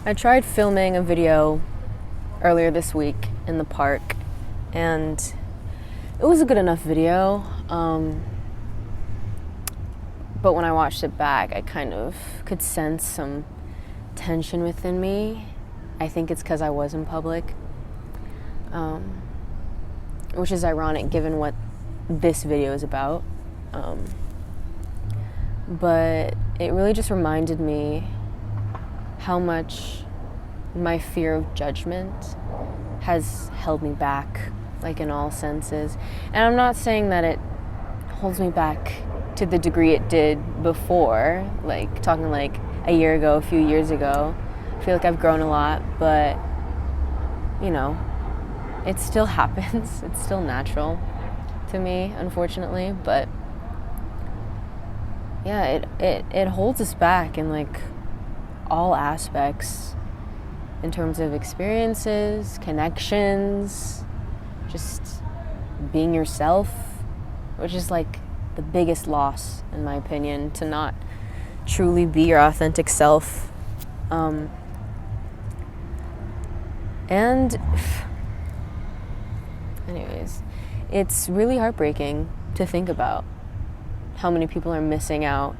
I tried filming a video earlier this week in the park, and it was a good enough video. But when I watched it back, I kind of could sense some tension within me. I think it's because I was in public, which is ironic given what this video is about. But it really just reminded me how much my fear of judgment has held me back, like in all senses. And I'm not saying that it holds me back to the degree it did before, like talking like a year ago, a few years ago. I feel like I've grown a lot, but you know, it still happens. It's still natural to me, unfortunately, but yeah, it holds us back in like all aspects in terms of experiences, connections, just being yourself, which is like the biggest loss, in my opinion, to not truly be your authentic self. And anyways, it's really heartbreaking to think about how many people are missing out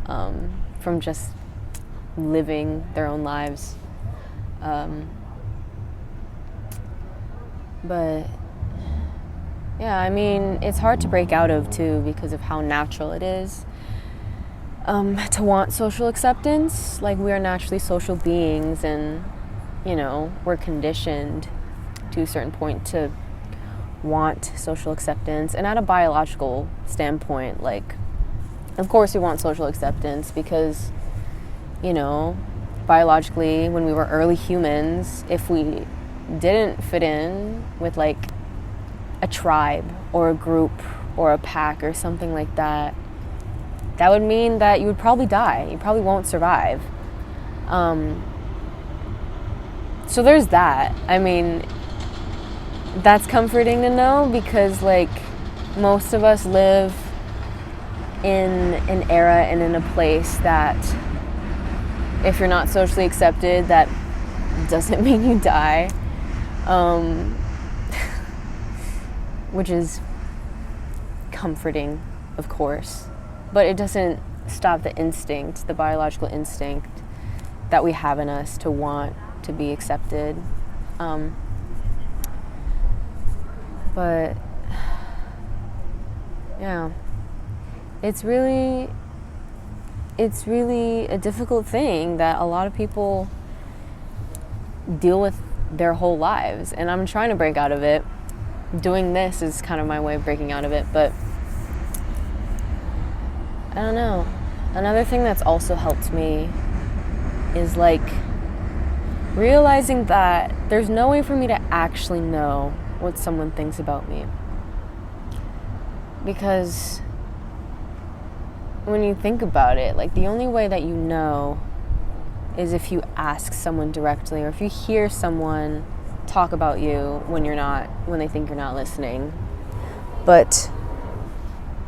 from just living their own lives. But yeah, I mean, it's hard to break out of too because of how natural it is to want social acceptance. Like, we are naturally social beings, and you know, we're conditioned to a certain point to want social acceptance. And at a biological standpoint, like, of course we want social acceptance because, you know, biologically, when we were early humans, if we didn't fit in with like a tribe or a group or a pack or something like that, that would mean that you would probably die. You probably won't survive. So there's that. I mean, that's comforting to know because like most of us live in an era and in a place that if you're not socially accepted, that doesn't mean you die. Which is comforting, of course, but it doesn't stop the instinct, the biological instinct that we have in us to want to be accepted. But yeah, it's really a difficult thing that a lot of people deal with their whole lives, and I'm trying to break out of it. Doing this is kind of my way of breaking out of it, but I don't know. Another thing that's also helped me is like realizing that there's no way for me to actually know what someone thinks about me. Because when you think about it, like the only way that you know is if you ask someone directly, or if you hear someone talk about you when they think you're not listening. But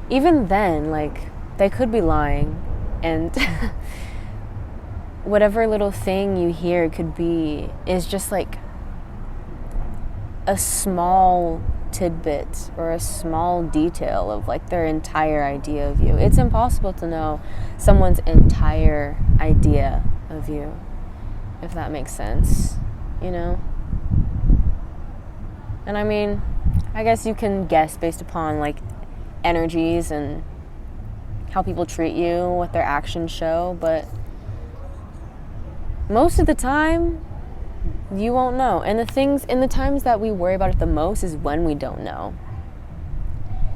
even then, like, they could be lying, and whatever little thing you hear is just like a small tidbit or a small detail of like their entire idea of you. It's impossible to know someone's entire idea of you, if that makes sense, you know? And I mean, I guess you can guess based upon like energies and how people treat you, what their actions show, but most of the time you won't know. And the times that we worry about it the most is when we don't know.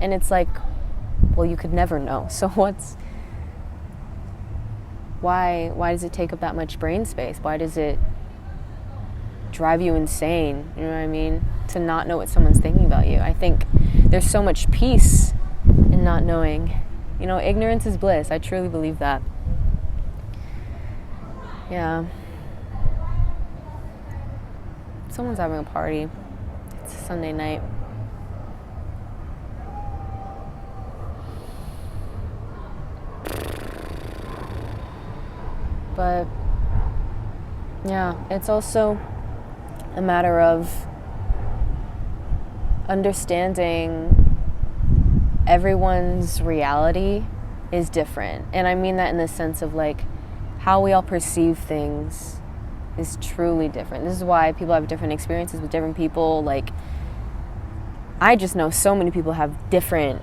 And it's like, well, you could never know. So why does it take up that much brain space? Why does it drive you insane? You know what I mean? To not know what someone's thinking about you. I think there's so much peace in not knowing. You know, ignorance is bliss. I truly believe that. Yeah. Someone's having a party. It's a Sunday night. But Yeah, it's also a matter of understanding everyone's reality is different. And I mean that in the sense of like how we all perceive things is truly different. This is why people have different experiences with different people. Like, I just know so many people have different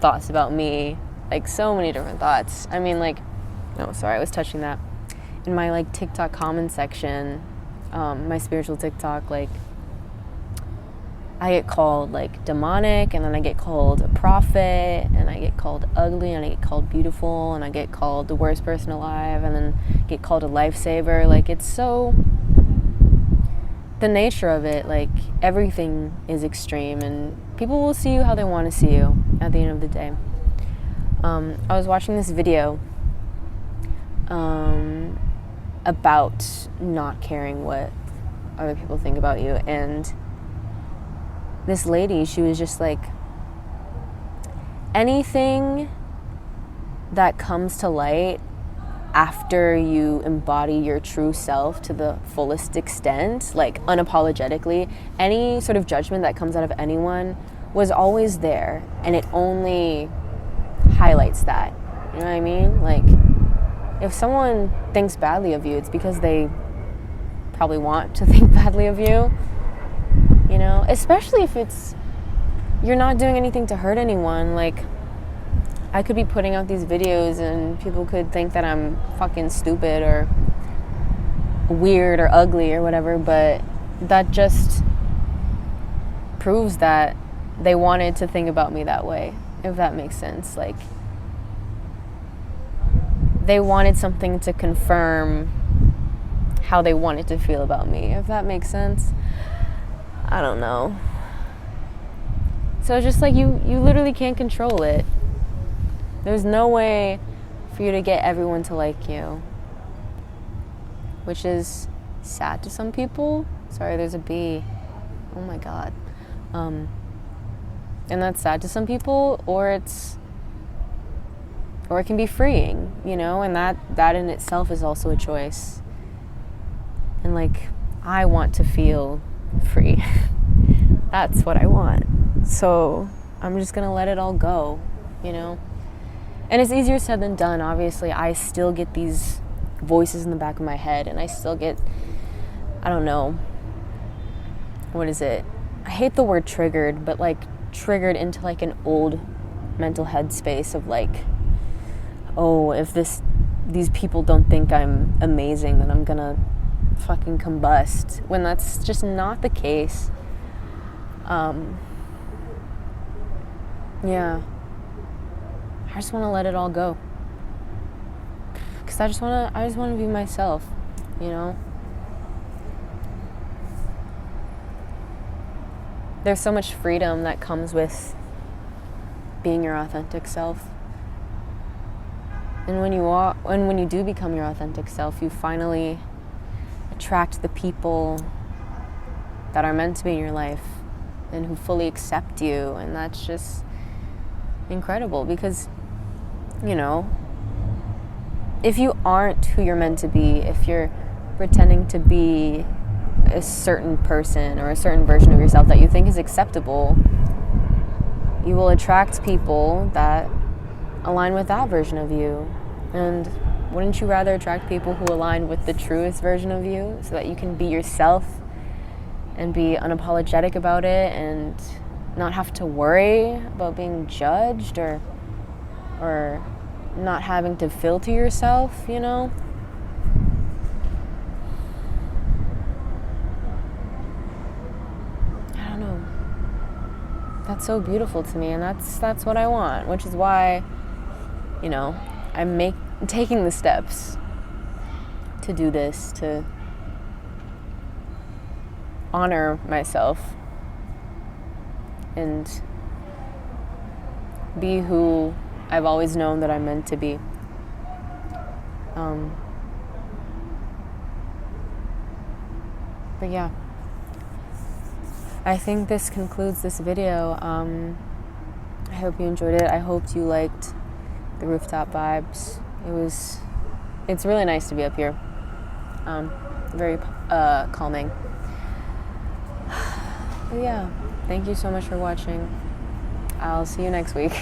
thoughts about me. Like, so many different thoughts. I mean, like, no, sorry, I was touching that. In my, like, TikTok comment section, my spiritual TikTok, like, I get called, like, demonic, and then I get called a prophet, and I get called ugly, and I get called beautiful, and I get called the worst person alive, and then get called a lifesaver. Like, it's so... the nature of it, like, everything is extreme, and people will see you how they want to see you at the end of the day. I was watching this video about not caring what other people think about you, and this lady, she was just like, anything that comes to light after you embody your true self to the fullest extent, like unapologetically, any sort of judgment that comes out of anyone was always there, and it only highlights that. You know what I mean? Like, if someone thinks badly of you, it's because they probably want to think badly of you, you know? Especially if you're not doing anything to hurt anyone. Like, I could be putting out these videos and people could think that I'm fucking stupid or weird or ugly or whatever, but that just proves that they wanted to think about me that way, if that makes sense. Like, they wanted something to confirm how they wanted to feel about me, if that makes sense. I don't know. So it's just like you literally can't control it. There's no way for you to get everyone to like you, which is sad to some people. Sorry, there's a bee. Oh my God. And that's sad to some people, or it can be freeing, you know, and that in itself is also a choice. And like, I want to feel free. That's what I want. So I'm just gonna let it all go, you know? And it's easier said than done. Obviously, I still get these voices in the back of my head, and I still get, I don't know, what is it? I hate the word triggered, but like triggered into like an old mental headspace of like, oh, if these people don't think I'm amazing, then I'm gonna fucking combust, when that's just not the case. Yeah, I just want to let it all go, because I just want to be myself, you know. There's so much freedom that comes with being your authentic self. And when you do become your authentic self, you finally attract the people that are meant to be in your life and who fully accept you. And that's just incredible, because, you know, if you aren't who you're meant to be, if you're pretending to be a certain person or a certain version of yourself that you think is acceptable, you will attract people that align with that version of you. And wouldn't you rather attract people who align with the truest version of you, so that you can be yourself and be unapologetic about it and not have to worry about being judged or not having to filter yourself, you know? I don't know. That's so beautiful to me, and that's what I want, which is why, you know, I'm taking the steps to do this, to honor myself and be who I've always known that I'm meant to be. But yeah, I think this concludes this video. I hope you enjoyed it. I hoped you liked the rooftop vibes. It's really nice to be up here. Very calming. But yeah, thank you so much for watching. I'll see you next week.